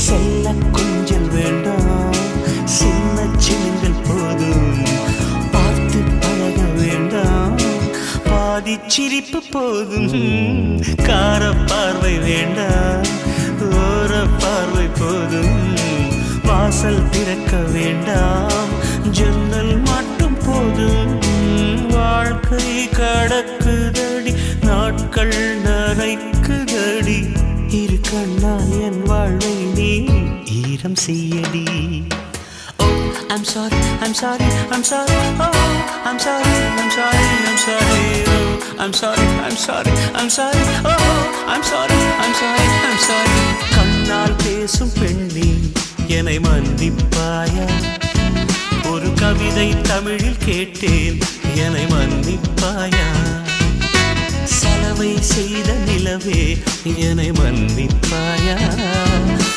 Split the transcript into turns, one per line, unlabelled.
செல்ல கொஞ்சல் வேண்டாம், சின்ன சின்னங்கள் போதும். பார்த்து பழக வேண்டாம், பாதி சிரிப்பு போதும். கார பார்வை வேண்டாம், ஓர பார்வை போதும். வாசல் திறக்க வேண்டாம், ஜன்னல் மட்டும் போதும். வாழ்க்கை கடக்குதடி, நாட்கள் நரைக்குதடி. இரு கண்ணால் என் வாழ்வை நீ ஈரம் செய்யடி. I'm sorry, I'm sorry, I'm sorry, oh, I'm sorry, I'm sorry, I'm sorry, oh, I'm sorry, I'm sorry, I'm sorry, oh, I'm sorry, I'm sorry, I'm sorry. கண்ணால் பேசும் பெண்ணே என்னை மன்னிப்பாயா? ஒரு கவிதை தமிழில் கேட்டேன், என்னை மன்னிப்பாயா? சலவை செய்த நிலவே என்னை மன்னிப்பாயா?